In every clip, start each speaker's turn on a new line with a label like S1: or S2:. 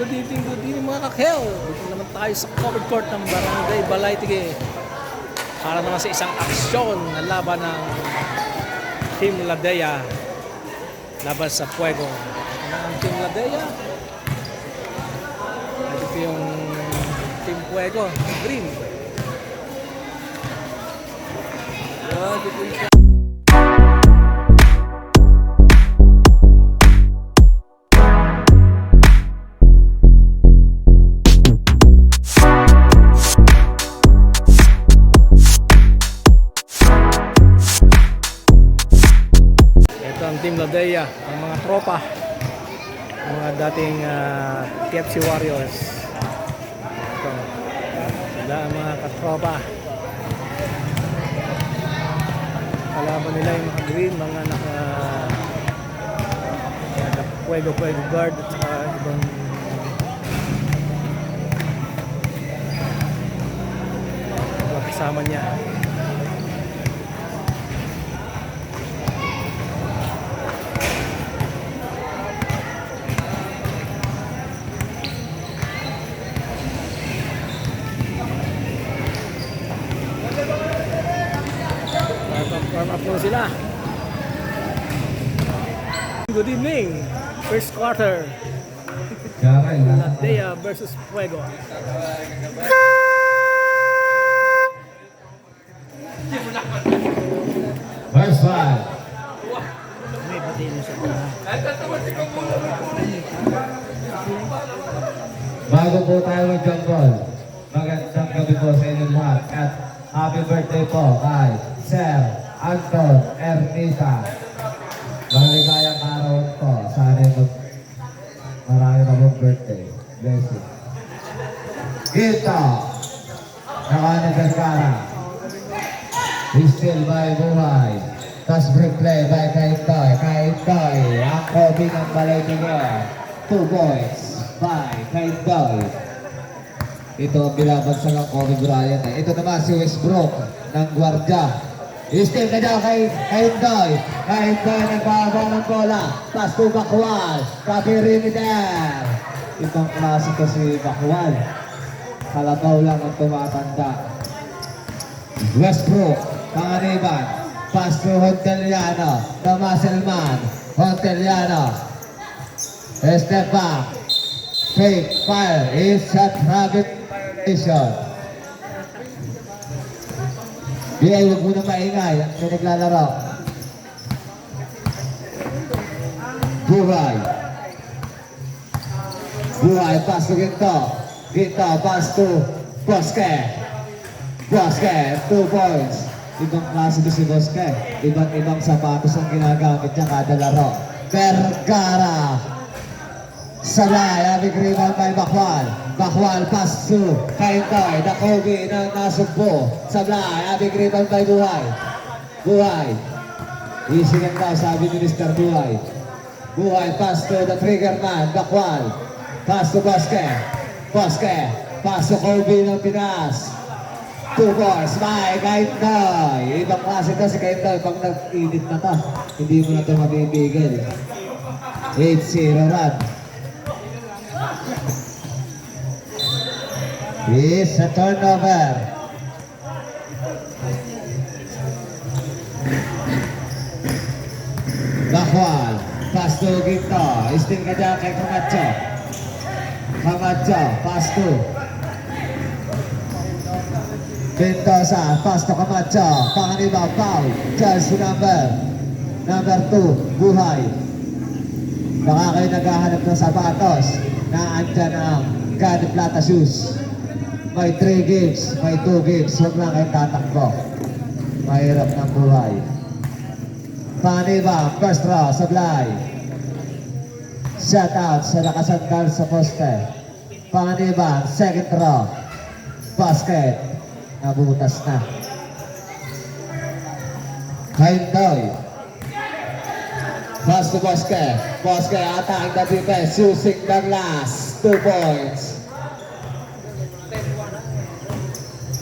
S1: good evening mga kakhel. Dito naman tayo sa covered court ng Barangay Balay-Tige para naman sa isang aksyon na laban ng Team Ladea laban sa Fuego. Ang Team Ladea at ito yung Team Fuego, green. Team Ladea, ang mga tropa, ang mga dating TFC Warriors. Ito, sila ang mga katropa. Kalaban nila yung mga green, mga naka Fuego guard at saka ibang kasama niya. Warm up mo sila. Good evening. First quarter. Ladea versus Fuego.
S2: First one.
S1: May pati mo sa mga.
S2: Bago po tayo mag-jumble, magandang gabi po sa inyo lahat at happy birthday po kay Sir Anton Ernita. Maligayang araw po. Sana marami na pong birthday. Bless you. Ito. Nakanigasara. Still by buhay. Tas break play by Kaintoy. Kaintoy. Ang Kobe ng Balay-Tige. 2 points by Kaintoy. Ito ang binabagsak ng Kobe Bryant. Ito naman si Westbrook ng Guardia. Still na daw kay Kaintoy. Kaintoy nagbabaw ng bola. Pass to Bakwal. Kapirimider. Itong klase ko si Bakwal. Kalabaw lang ang tumatanda. Westbrook. Panganiban. Pass to Honteliano. The muscle man. Honteliano. Step back. Fake fire. Is shot rabbit violation. Biyay, huwag muna maingay. May naglalaro. Buhay. Buhay, pass to Ginto. Ginto, pass to Bosque. Bosque, 2 points. Ibang klase to si Bosque. Ibang sapatos ang ginagamit niya kada laro. Vergara. Sabay, abig rebound by Bakwal. Bakwal, pass to Kaintoy. The Kobe na nasugpo. Sablay, abig rebound by Buhay. Buhay. Easy lang daw, sabi ni Mr. Buhay. Buhay, pass to the trigger man. Bakwal. Pass to Bosque. Bosque. Pass to Kobe ng Pinas. 2 points by Kaintoy. Ibang klase to si Kaintoy. Pag nag-init na to, hindi mo na ito mabibigil. 8-0 run. It's a turnover. Bakwal. Pass to Ginto. Still ka dyan kay Camacho. Camacho. Pass to Mendoza. Pass to Camacho. Panganiba. Foul. Jersey number 2. Buhay. Baka kayo naghahanap ng sapatos na andyan ang Gani Plata shoes. May 3 gigs, may 2 gigs. Huwag lang kayo tatakbo. Mahirap ng buhay. Panganiba, first row, Sablay. Shut out sa nakasandal sa poste. Panganiba, second row. Basket. Nabutas na. Kaintoy. Pass to Bosque. Bosque attacking the defense using the glass. 2 points.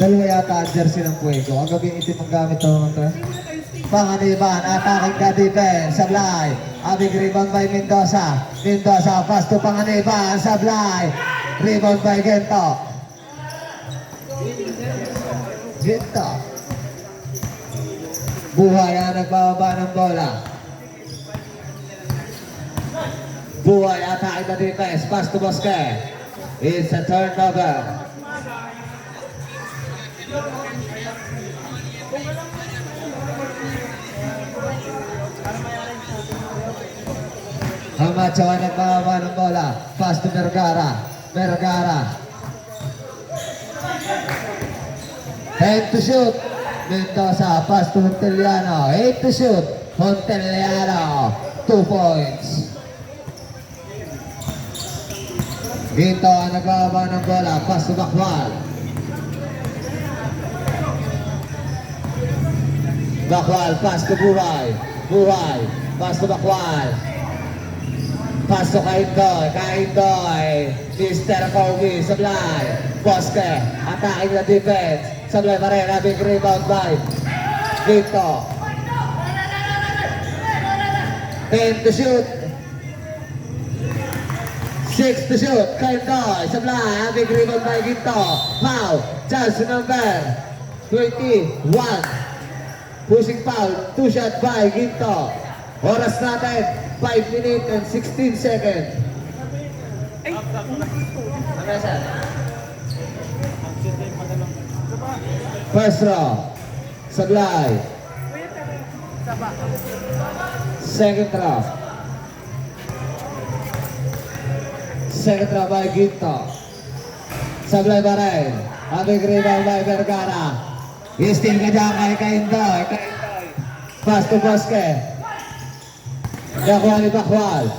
S2: Dalawa yata ang jersey ng Fuego. Ang gabing itim ang gamit ng mga ito. Panganiban, attacking the defense, Sablay. A big rebound by Mendoza. Mendoza, pass to Panganiban, Sablay. Rebound by Gento. Gento. Buhay ang nagbababa ng bola. Buhay, attacking the defense, pass to Bosque. It's a turnover. Camacho ang nagbababa ng bola. Pass to Vergara. Vergara. 10 to shoot. Mendoza. Pass to Monteliano. 8 to shoot. Monteliano. 2 points. Ginto ang nagbababa ng bola. Pass to Bakwal. Bakwal. Pass to Buhay. Buhay. Pass to Bakwal. Pass to Kaindoy. Kaindoy. Mr. Kobe. Sablay. Bosque. Attacking the defense. Sablay pa rin. Having rebound by Ginto. 10 to shoot. 6 to shoot. Kaindoy. Sablay. Having rebound by Ginto. Foul. Chance number 21. Pushing foul. 2 shot by Ginto. Oras natin, 5 minutes and 16 seconds. First row, Sablay. Second row. Second row by Ginto. Sablay pa rin. Having rebound by Vergara. Istil ka dyan kay Kaindoy. Pass to Bosque. Bakwal ni Bakwal.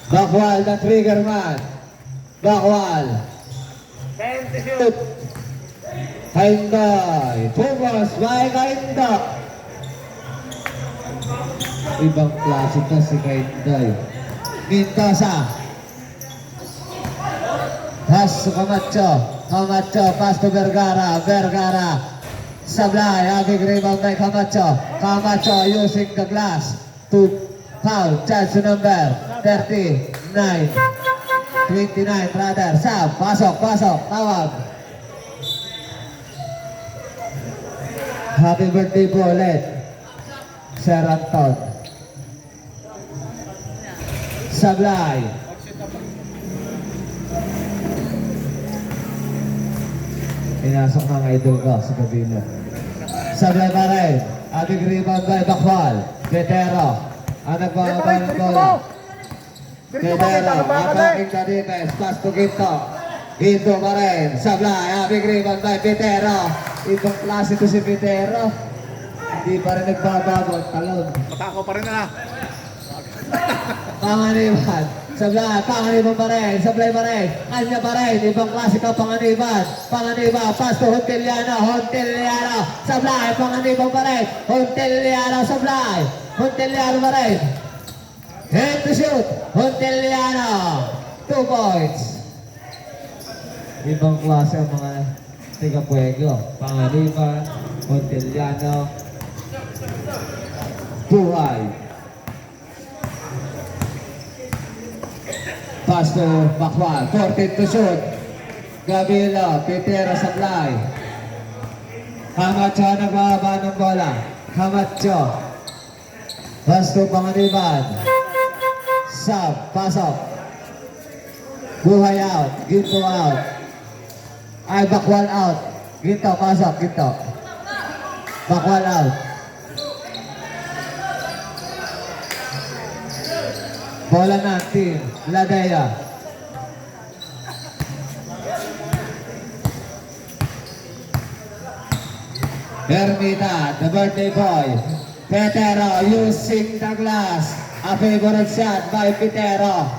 S2: Bakwal, the trigger man. Bakwal. 10 to shoot. Kaindoy. Focus by Kaindoy. Ibang klase to si Kaindoy. Mendoza. Pass to Camacho. Camacho, pass to Vergara. Vergara. Sablay, having rebound by Camacho. Camacho using the glass. To foul, chance number 39. 29 rather. Sab, pasok, tawag. Happy birthday po ulit, Sir Anton. Sablay. Inasok ng idol ko sa kabila. Sablay pa rin. Having rebound by Bakwal. Petero. Ang nagbababa ng bola. Petero. Attacking the defense. Pass to Ginto. Ginto pa rin. Sablay. Having rebound by Petero. Ibang klase to si Petero. Hindi pa rin nagbabago ang talon.
S1: Matakaw pa rin na.
S2: Panganiban. Sablay. Panganiban pa rin. Sablay pa rin. Anya pa rin. Ibang klase ka Panganiban. Panganiban. Pass to Monteliano. Monteliano. Sablay. Panganiban pa rin. Monteliano. Sablay. Monteliano pa rin. Head to shoot. Monteliano. 2 points. Ibang klase ang mga tiga-puego. Panganiban. Monteliano. Buhay. Pass to Bakwal. 14 to shoot. Gabilo. Petero Sablay. Camacho nagbababa ng bola. Camacho. Pass to Panganiban. Sab. Pasok. Buhay out. Ginto out. Ay, Bakwal out. Ginto. Pasok. Ginto. Bakwal out. Bola na, team Ladea. Ermita, the birthday boy. Petero using the glass. A favorite shot by Petero.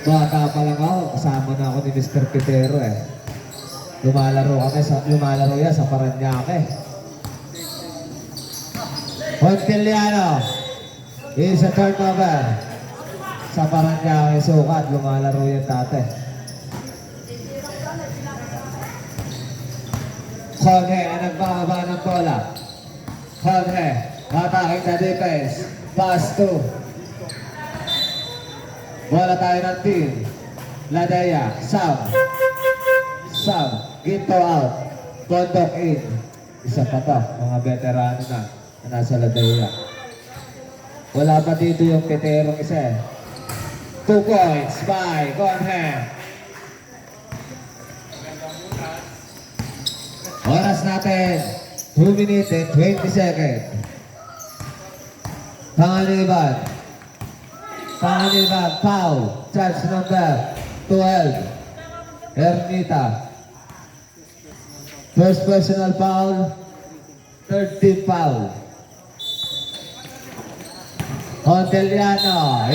S2: Bata pa lang ako, kasama na ako ni Mr. Petero eh. Lumalaro yan sa Paranaque. Monteliano. Is a turnover. Sa Paranaque sukat, lumalaro yan dati. Jorge ang nagbababa ng bola. Jorge, attacking the defense. Pass to. Bola tayo ng team. Ladea, Sam. Sam, Ginto out. Bondok in. Isa pa to, mga veterano na nasa Ladea. Wala pa dito yung Peterong isa eh. 2 points by Jorge. Oras natin, 2 minutes and 20 seconds. Panganiban, foul, charge number 12, Ermita. First personal foul, third team foul. Honteliano,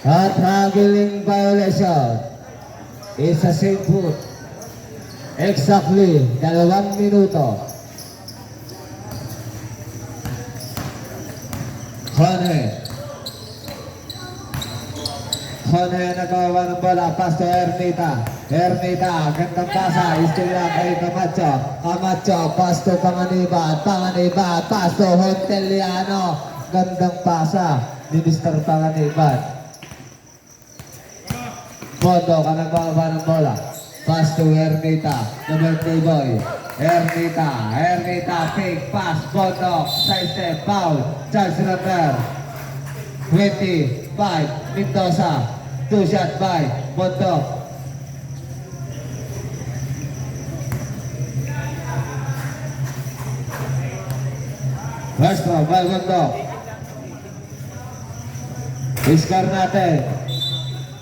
S2: at traveling violation. Isa same foot. Exactly, 2 minuto. Jorge nagawa ng bola, pass to Ermita. Ermita, gandang pasa, still lang kay Camacho. Camacho, pass to Panganiban, pass to Honteliano. Gandang pasa ni Mr. Panganiban. Mondo ka nagawa ng bola. Pass to Ermita, the birthday boy. Ermita, fake pass, Mondo, side step, foul, charge number 25, Mendoza. 2 shot by Mondo. First round by Mondo. Score natin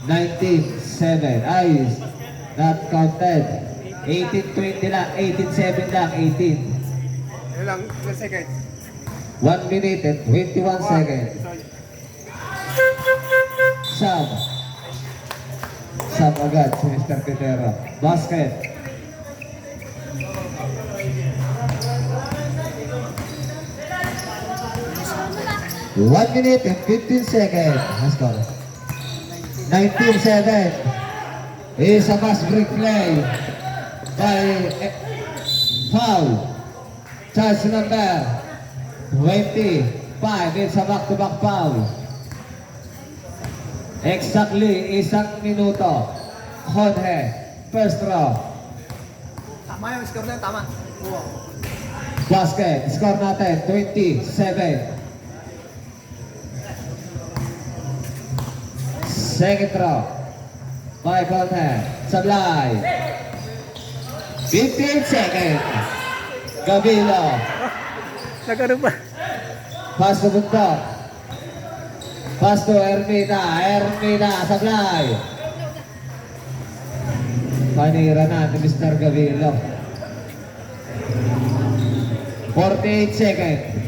S2: 19-7. Ay, not counted. 18-20 lang, 18-7 lang, 18.
S3: Ilang seconds?
S2: 1 minute and 21 seconds. Sam agad si Mr. Petero. Basket. One minute and 15 seconds. Let's go. 19-7. Is a fast break play by foul. Charge number 25. It's a back-to-back foul. Exactly, 1 minuto. Jorge, first row.
S3: Tama yung score na, tama.
S2: Basket, score natin, 27. Second row. By Jorge, Sablay. 15 seconds. Gabilo.
S1: Nagano ba?
S2: Pass to Bundok. Pass to Ermita, Sablay. Panira na ni Mr. Gavilo. 48 seconds.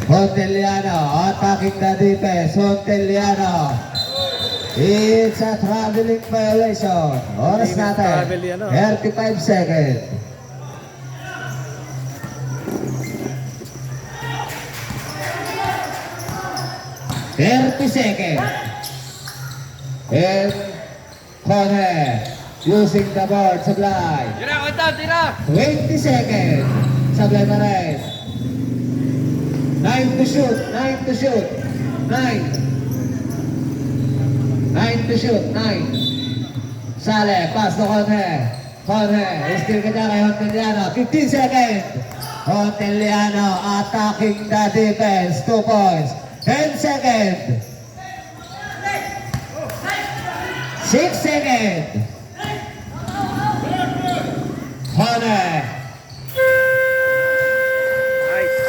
S2: Honteliano, attacking the defense. Honteliano. It's a traveling violation. Oras natin,
S1: Travel yan,
S2: 35 seconds. And Jorge using the board, Sablay.
S3: Tira!
S2: 20 seconds. Sablay pa rin. 9 to shoot. 9 to shoot. Sale, pass to Jorge. Still ka dyan kay Honteliano. 15 seconds. Honteliano attacking the defense. 2 points. 10 seconds. 6 seconds. Jorge.
S1: Nice.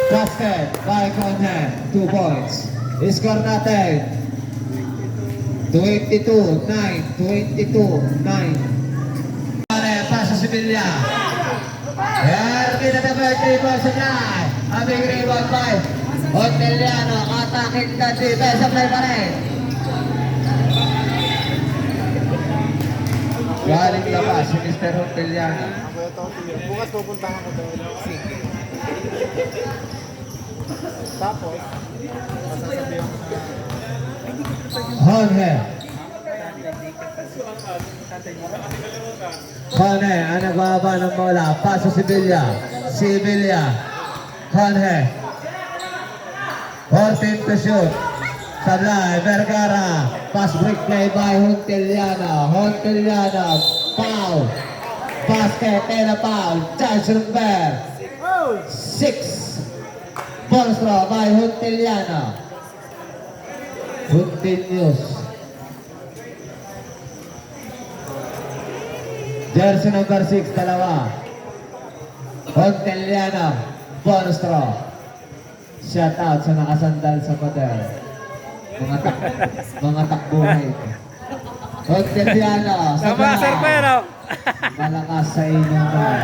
S2: Basket by Jorge. 2 points. Score natin. 22-9. Pass sa Sevilla. Erwin at the birthday boy sa fly. A big rebound by Honteliano. Attacking the defense. Apply pa rin. Galing labas si Mr. Honteliano.
S3: Bukas pupuntahan ko doon. Tapos, masasabihan ko na,
S2: Jorge. Conhe, ang nagbaba ng bola. Paso Sevilla. Sevilla. Conhe. 14 to shoot. Sablay, Vergara. Pass break play by Honteliana. Honteliana. Foul. Basket and a foul. Chance number 6. Ball throw by Honteliana. Continues. Jersey number 6, dalawa. Honteliana. Bonus throw. Shut out sa nakasandal sa pader. Mga takbuhay. Honteliana.
S1: Tama, Sir Pero.
S2: Malakas sa inuman.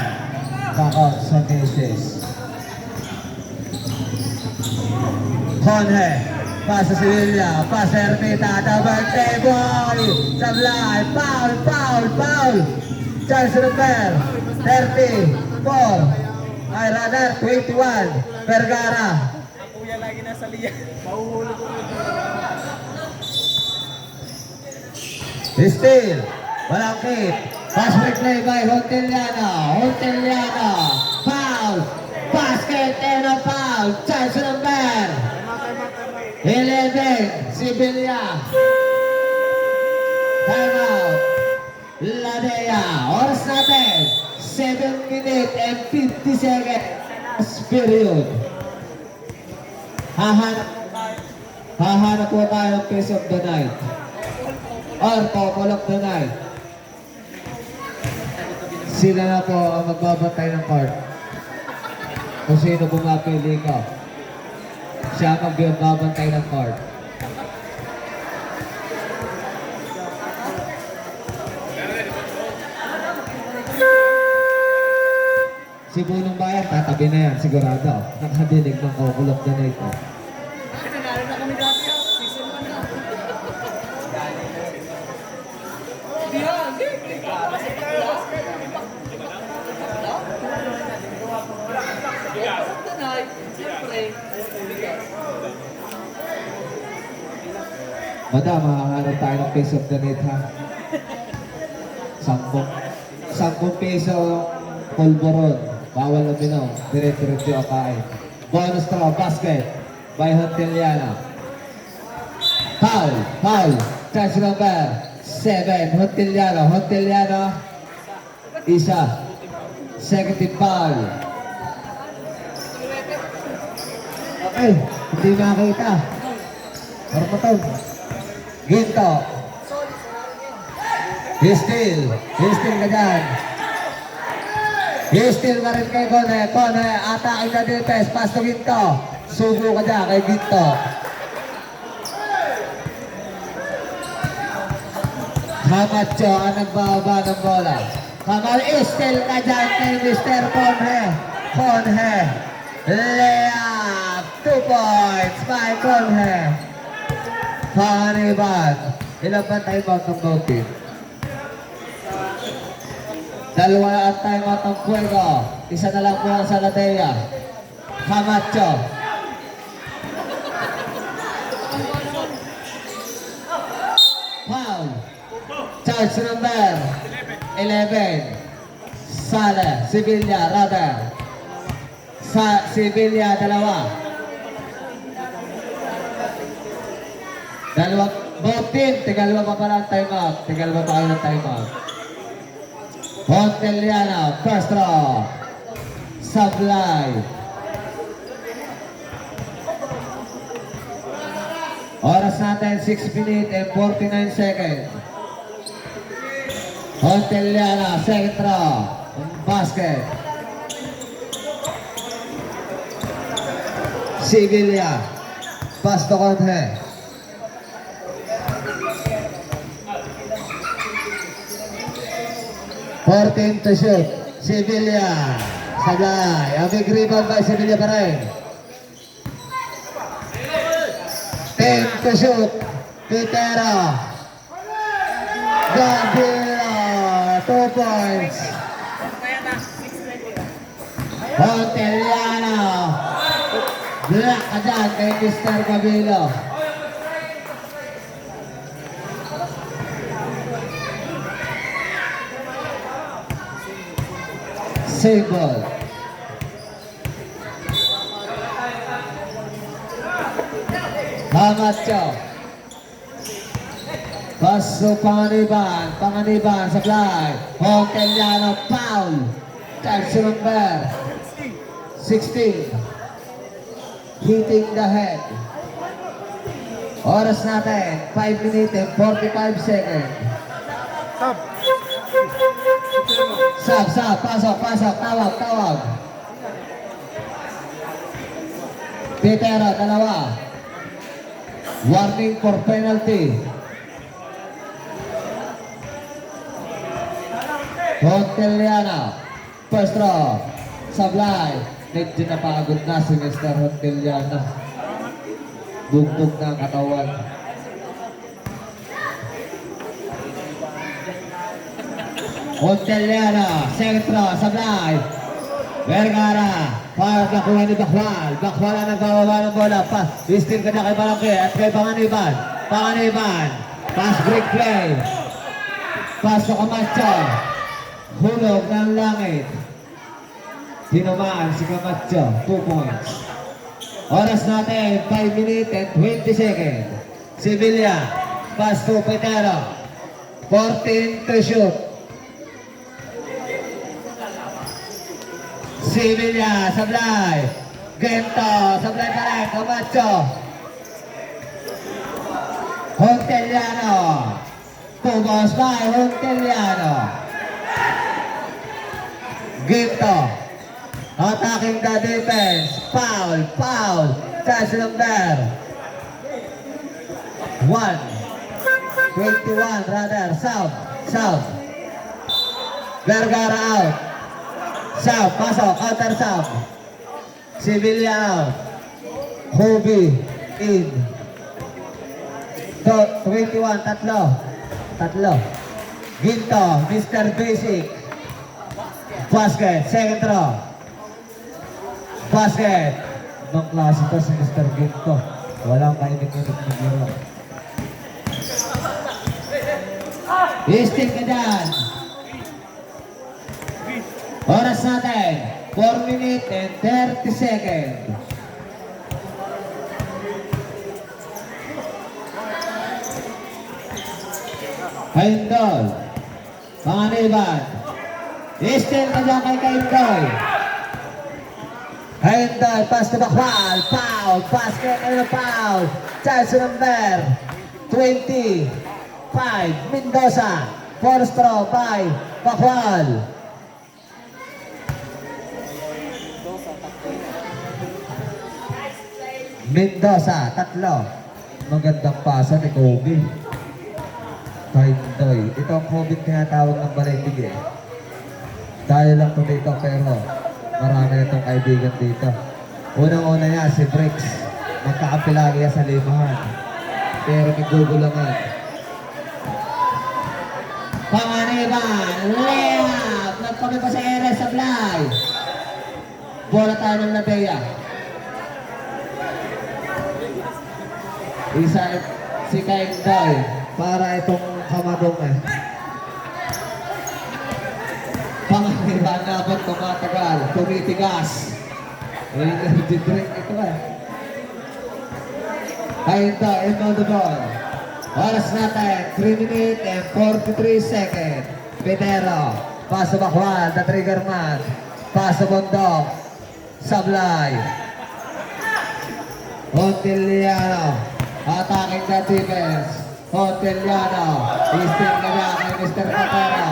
S2: Back sa bases. Conhe. Pasa Sevilla. Pasa Ermita. Double table. Sablay. Foul. Foul. Foul. Chance number 34. Ay rather 21. Vergara.
S1: Kuya lagi nasa liya.
S2: Still. Walang kit. Pass break play by Honteliana. Honteliana. Foul. Basket and a foul. Chance number 11. Sevilla. Time out. Ladea. Oras natin. 7 minutes and 50 seconds. Last period. Hahanap po tayo ng case of the night. Or couple of the night. Sila na po ang magbabantay ng court. Kung sino bumapili ka, siya ang magbabantay ng court. Si Bunong Bayan, tatabi na yan, sigurado. Nakadinig ng couple of the night. Madam, makakaroon tayo ng piece of the night, ha? 10 piso pulboron. Bawal na binaw. Diretso ang kain. Bonus throw, basket by Honteliana. Foul, foul. Chance number 7. Honteliana. Honteliana. Isa. Second team foul. Okay, hindi makita. Parang Ginto. Histil ka dyan. Histil ka rin kay Conhe. Conhe, atake na defense. Pass to Ginto. Subo ka dyan kay Ginto. Camacho ang nagbaba ng bola. Histil ka dyan kay Mr. Conhe. Conhe. Layup. 2 points by Conhe. Paniban. Ilang ba time out ng both team? Dalawa ang time out ng Fuego. Isa na lang po ang Saladea. Camacho. Foul. Charge number 11. Sale. Sevilla, rather. Sevilla, dalawa. Both team, tigalwa pa pala ang time out. Tigalwa pa kayo ng time out. Honteliana, first draw. Sablay. Oras natin, 6 minutes and 49 seconds. Honteliana, second draw. Basket. Sevilla. Pass to Conhe. 14 to shoot. Sevilla. Sablay. Ang big rebound by Sevilla pa rin. 10 to shoot. Pitero. Gabila. 2 points. Honteliana. Black ka dyan kay Mr. Gabilo. Same ball. Camacho. Paso Panganiban, supply. Hoteliano, foul. Chelsea number 16. Hitting the head. Oras natin, 5 minutes and 45 seconds.
S3: Stop.
S2: Pasok, tawag. Petero, dalawa. Warning for penalty. Hoteliana, first draw. Sablay. Medyo napagod na si Mr. Hoteliana. Bugbog na ang katawan. Hoteliana, second draw. Sablay. Vergara. Para nakuha ni Bakwal. Bakwal ang nagbababa ng bola. Steal ka na kay Balangke at kay Panganiban. Pass break play. Pasok Camacho. Hulog ng langit. Tinamaan si Camacho. 2 points. Oras natin, 5 minutes and 20 seconds. Sevilla. Pass to Petero. 14 to shoot. Sevilla, sablay. Gento, sablay pa rin. Camacho. Hoteliano. Tubos by Hoteliano. Gento. Attacking the defense. Foul. Chance number 21 rather. South. Vergara out. South, pasok, counter South. Sevilla out. Hobie in. 21, tatlo. Ginto, Mr. Basic. Basket, second row. Basket. Ibang klase to si Mr. Ginto. Walang kainit-init na giro. Isting ka dyan. Oras natin, 4 minutes and 30 seconds. Kaindol. Panganiban. Istil ka dyan kay Kaindoy. Kaindoy, pass to Bakwal. Foul. Basket and foul. Chance number 25. Mendoza. First throw by Bakwal. Mendoza, tatlo. Magandang pasa ni Kobe. Kaindoy. Ito ang Kobe tinatawag ng Balitig eh. Dahil lang ito dito pero marami na itong kaibigan dito. Unang-una niya si Bricks. Magkakampi lagi niya sa limahan. Pero may gugulangan. Panganiban. Layup. Nagpagay pa sa ere sa fly. Bola tayo ng Nadeya. Isa si Kaindoy para itong kamadong eh. Panganiban na ba't tumatagal, tumitigas. Energy drink ito eh. Kaindoy, in the ball. Oras natin, 3 minutes and 43 seconds. Petero, paso Bakwal, the trigger man. Paso Bondok, Sablay. Hoteliano. Attacking the defense. Hoteliano. Isting ka na kay Mr. Petero.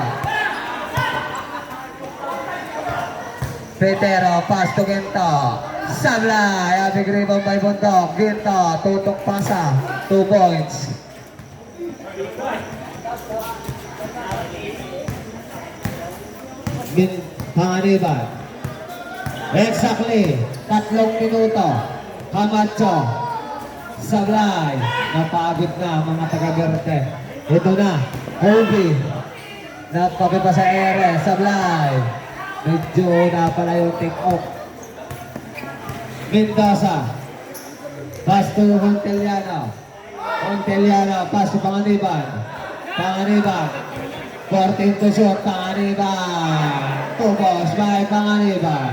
S2: Petero, pass to Ginto. Sablay. Big rebound by Bondok. Ginto, tutok pasa. 2 points. Panganiban. Exactly. 3 minuto. Camacho. Sablay. Napagod na mga taga-Verde. Ito na. Hobie. Napagod pa sa ere. Sablay. Medyo na pala yung take-off. Mendoza. Pass to Hoteliano. Pass to Panganiban. 14 to shoot. Panganiban. 2 points by Panganiban.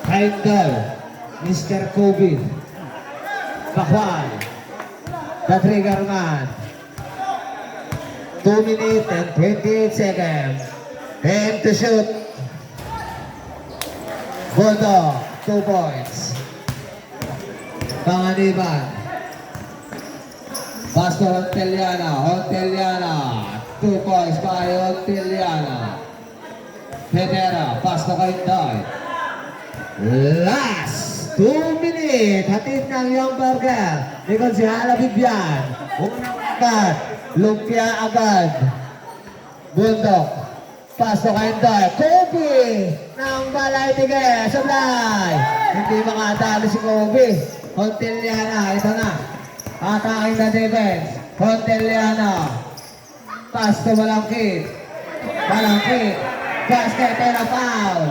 S2: Kindle, Mr. Kobe, Bakwan, the trigger man. 2 minutes and 28 seconds. And to shoot. Bulldog, 2 points. Panganiban. Pastor Onteliana, 2 points by Onteliana. Pedera, Pastor Kainday. Last 2 minutes. Hatid ng Young Burger. Nikon si Hala Bibian. Unang agad. Lumpia agad. Bundok. Pasok Kainday. Kobe ng Balay Tige. Sablay. Hindi makatalo si Kobe. Onteliana. Ito na. Ataking na defense. Onteliana. Pasto Malangkit. Malangkit. Basket and a foul.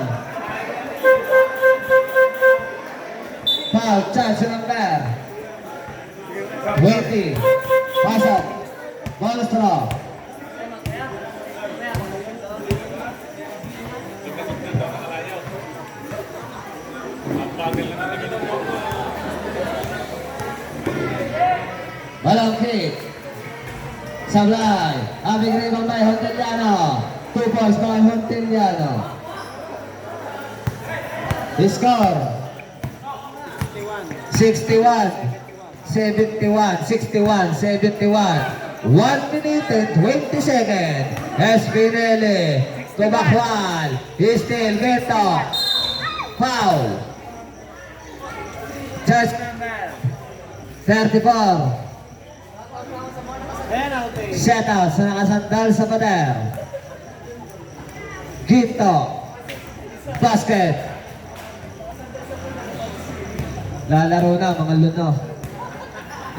S2: Foul, chance number 20. Pasok. Monstro. Malangkit. Sablay. Aming rebound by Honteliano. 2 points by Honteliano. Score 61, 71, 61, 71. 1 minute and 20 seconds. Espinelli to Bakwan. Still Beto. Foul. Just 34. Set out sa nakasandal sa pader. Gito. Basket. Lalaro na mga luno.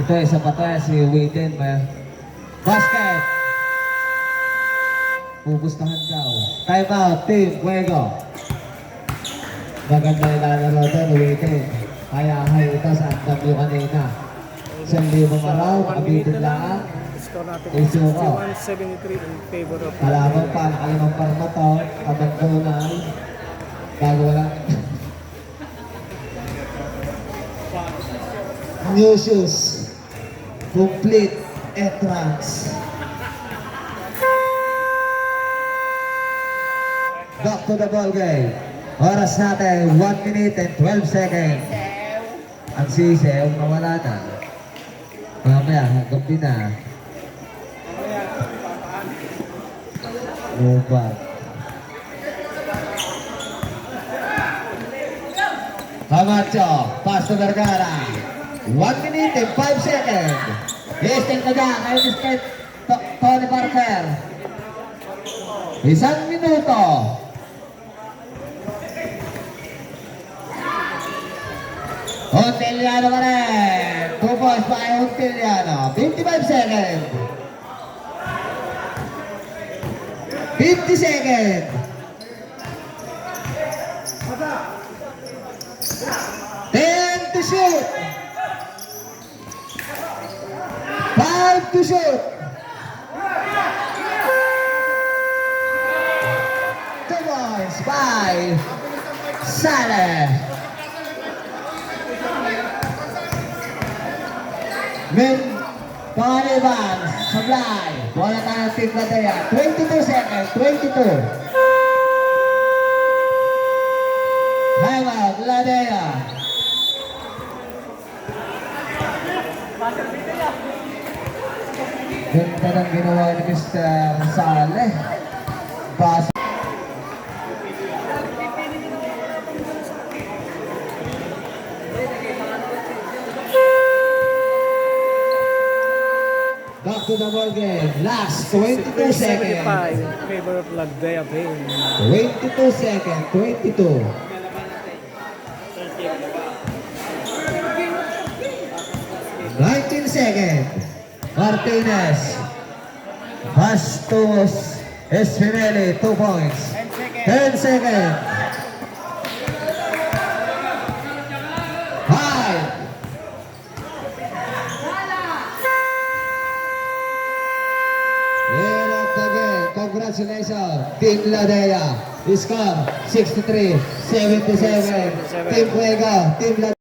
S2: Ito isa pa to si Wayden. Basket. Pupustahan daw. Time out. Team. Fuego. Maganda yung lalaro doon. Wayden. Kaya hay ito sa andam yung kanina. 1,000 araw. Abitin lang.
S1: Score natin
S2: Iso ko.
S1: 61-73 in favor of
S2: Kalaban pa. Nakalimang parma to. Kabagkunan. Bago lang. New shoes. Complete entrance. Back to the ball game. Oras natin, 1 minute and 12 seconds. Ang sisew, nawala na. Mamaya, gabi na. Lupa. Camacho, pass to Vergara. 1 minute and 5 seconds. Estel ka dyan, kayo ni Steph Tony Parker. 1 minuto. Onteliano pa rin. 2 points by Onteliano. 55 seconds. 50 seconds. 10 to shoot. 5 to shoot. 2 points by Saleh. Men, Panganiban, Sablay. Wala tayong Team Ladea. 22 seconds. 22. Time out, Ladea. Ganda ng ginawa ni Mr. Saleh. Bas Back to the ball game. Last 22 seconds.
S1: 75 in favor of Lagdea Bay.
S2: 22 seconds. 22. Seconds. Martinez. Bastos. Espinelli. 2 points. 10 seconds. 5, Congratulations, Team Ladea. Score 63-77. Team Fuego, Team Ladea.